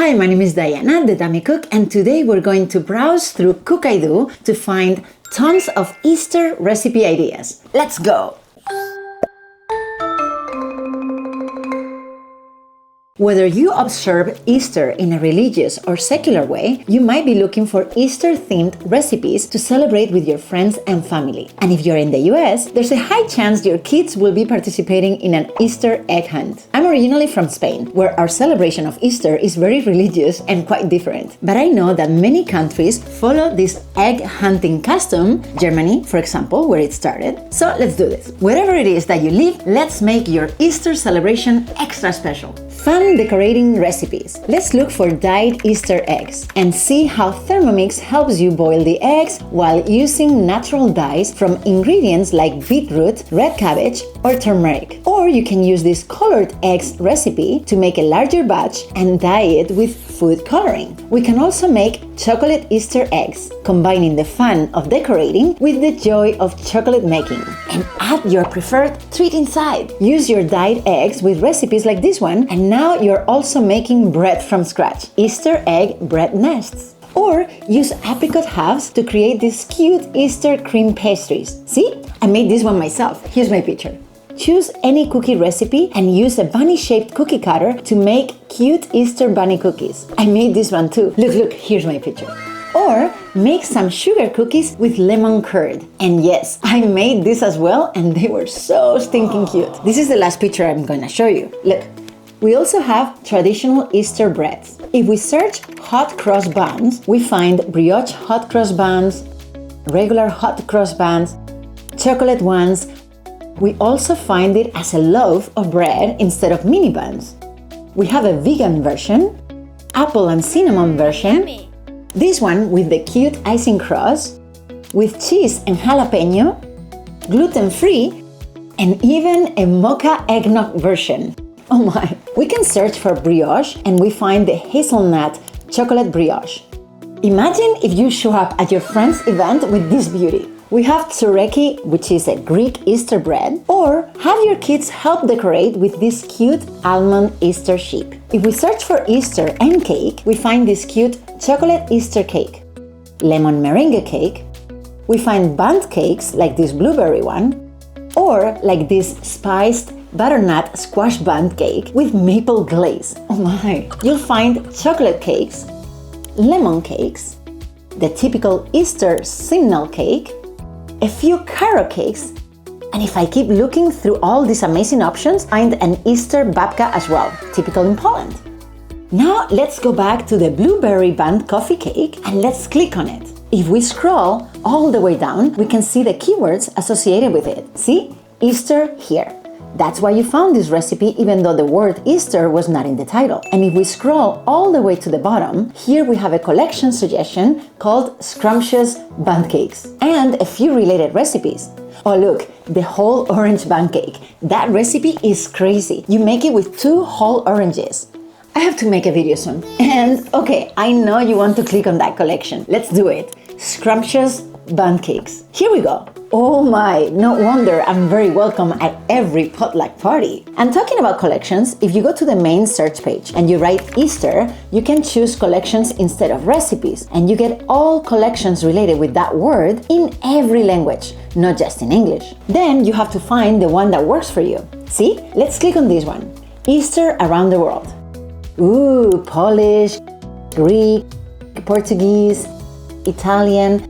Hi, my name is Diana, the Dummy Cook, and today we're going to browse through Cookidoo to find tons of Easter recipe ideas. Let's go! Whether you observe Easter in a religious or secular way, you might be looking for Easter-themed recipes to celebrate with your friends and family. And if you're in the US, there's a high chance your kids will be participating in an Easter egg hunt. I'm originally from Spain, where our celebration of Easter is very religious and quite different. But I know that many countries follow this egg hunting custom, Germany, for example, where it started. So let's do this. Wherever it is that you live, let's make your Easter celebration extra special. Fun decorating recipes. Let's look for dyed Easter eggs and see how Thermomix helps you boil the eggs while using natural dyes from ingredients like beetroot, red cabbage, or turmeric. Or you can use this colored eggs recipe to make a larger batch and dye it with food coloring. We can also make chocolate Easter eggs, combining the fun of decorating with the joy of chocolate making. And add your preferred treat inside. Use your dyed eggs with recipes like this one, and now you're also making bread from scratch. Easter egg bread nests. Or use apricot halves to create these cute Easter cream pastries. See? I made this one myself. Here's my picture. Choose any cookie recipe and use a bunny-shaped cookie cutter to make cute Easter bunny cookies. I made this one too. Look, here's my picture. Or make some sugar cookies with lemon curd. And yes, I made this as well, and they were so stinking cute. This is the last picture I'm gonna show you. Look. We also have traditional Easter breads. If we search hot cross buns, we find brioche hot cross buns, regular hot cross buns, chocolate ones. We also find it as a loaf of bread instead of mini buns. We have a vegan version, apple and cinnamon version, this one with the cute icing cross, with cheese and jalapeno, gluten-free, and even a mocha eggnog version. Oh my! We can search for brioche and we find the hazelnut chocolate brioche. Imagine if you show up at your friend's event with this beauty. We have Tsoureki, which is a Greek Easter bread, or have your kids help decorate with this cute almond Easter sheep. If we search for Easter and cake, we find this cute chocolate Easter cake, lemon meringue cake. We find Bundt cakes like this blueberry one, or like this spiced butternut squash bun cake with maple glaze. Oh my! You'll find chocolate cakes, lemon cakes, the typical Easter Simnel cake, a few carrot cakes, and if I keep looking through all these amazing options, find an Easter Babka as well, typical in Poland. Now let's go back to the blueberry Bundt coffee cake and let's click on it. If we scroll all the way down, we can see the keywords associated with it. See? Easter here. That's why you found this recipe even though the word Easter was not in the title. And if we scroll all the way to the bottom, here we have a collection suggestion called Scrumptious Bundt Cakes and a few related recipes. Oh look, the whole orange bundt cake. That recipe is crazy. You make it with 2 whole oranges. I have to make a video soon. And okay, I know you want to click on that collection. Let's do it. Scrumptious Bundt Cakes. Here we go. Oh my, no wonder I'm very welcome at every potluck party. And talking about collections, if you go to the main search page and you write Easter, you can choose collections instead of recipes, and you get all collections related with that word in every language, not just in English. Then you have to find the one that works for you. See? Let's click on this one. Easter around the world. Ooh, Polish, Greek, Portuguese, Italian.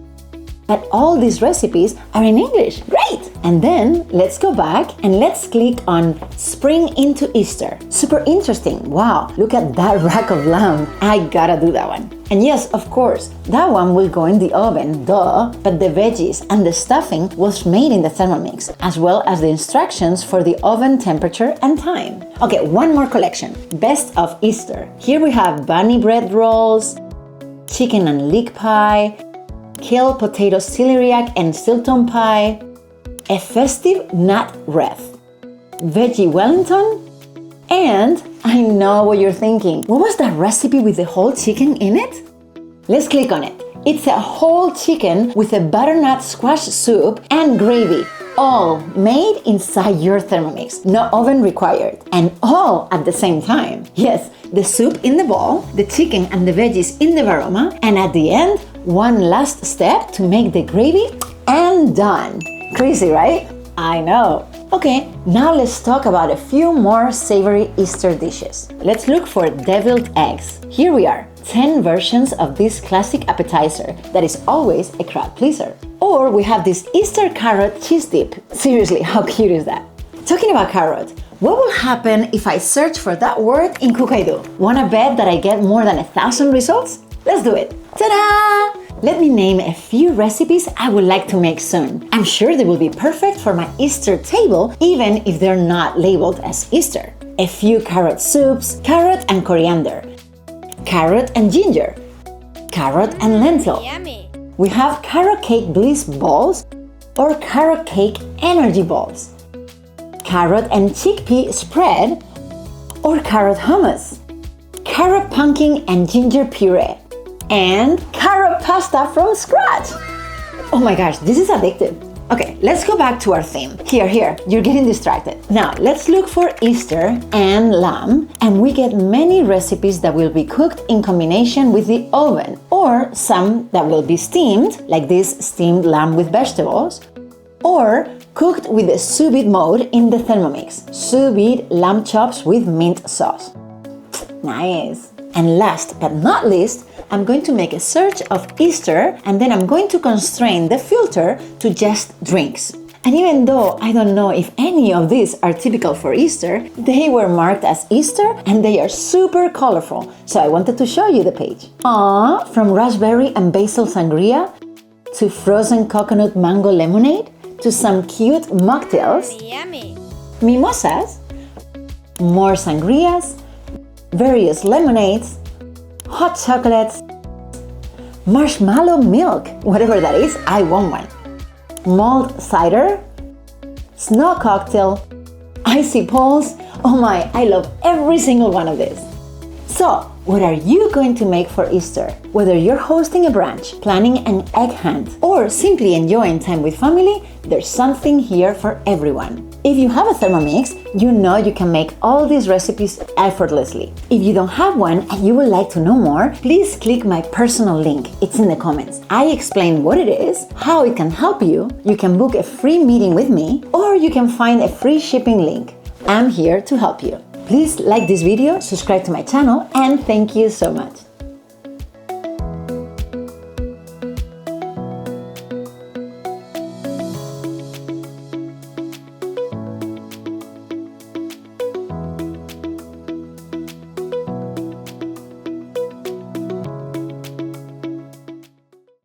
But all these recipes are in English. Great! And then let's go back and let's click on Spring into Easter. Super interesting. Wow, look at that rack of lamb. I gotta do that one. And yes, of course, that one will go in the oven, duh, but the veggies and the stuffing was made in the Thermomix, as well as the instructions for the oven temperature and time. Okay, one more collection. Best of Easter. Here we have bunny bread rolls, chicken and leek pie, kale potato celeriac and Stilton pie, a festive nut wreath, veggie Wellington, and I know what you're thinking. What was that recipe with the whole chicken in it? Let's click on it. It's a whole chicken with a butternut squash soup and gravy. All made inside your Thermomix, no oven required, and all at the same time. Yes, the soup in the bowl, the chicken and the veggies in the varoma, and at the end, one last step to make the gravy, and done. Crazy, right? I know. Okay, now let's talk about a few more savory Easter dishes. Let's look for deviled eggs. Here we are, 10 versions of this classic appetizer that is always a crowd pleaser. Or we have this Easter carrot cheese dip. Seriously, how cute is that? Talking about carrot, what will happen if I search for that word in Cookidoo? Wanna bet that I get more than 1,000 results? Let's do it. Ta-da! Let me name a few recipes I would like to make soon. I'm sure they will be perfect for my Easter table, even if they're not labeled as Easter. A few carrot soups, carrot and coriander, carrot and ginger, carrot and lentil. Yummy. We have carrot cake bliss balls or carrot cake energy balls, carrot and chickpea spread or carrot hummus, carrot pumpkin and ginger puree, and carrot pasta from scratch. Oh my gosh, this is addictive. Okay, let's go back to our theme. Here, you're getting distracted. Now, let's look for Easter and lamb, and we get many recipes that will be cooked in combination with the oven, or some that will be steamed, like this steamed lamb with vegetables, or cooked with the sous vide mode in the Thermomix, sous vide lamb chops with mint sauce. Nice. And last but not least, I'm going to make a search of Easter, and then I'm going to constrain the filter to just drinks. And even though I don't know if any of these are typical for Easter, they were marked as Easter and they are super colorful, so I wanted to show you the page. Aww, from raspberry and basil sangria, to frozen coconut mango lemonade, to some cute mocktails, Yummy. mimosas, more sangrias, various lemonades, hot chocolates, marshmallow milk, whatever that is, I want one. Mulled cider, snow cocktail, icy poles. Oh my, I love every single one of these. So, what are you going to make for Easter? Whether you're hosting a brunch, planning an egg hunt, or simply enjoying time with family, there's something here for everyone. If you have a Thermomix, you know you can make all these recipes effortlessly. If you don't have one and you would like to know more, please click my personal link. It's in the comments. I explain what it is, how it can help you. You can book a free meeting with me, or you can find a free shipping link. I'm here to help you. Please like this video, subscribe to my channel, and thank you so much.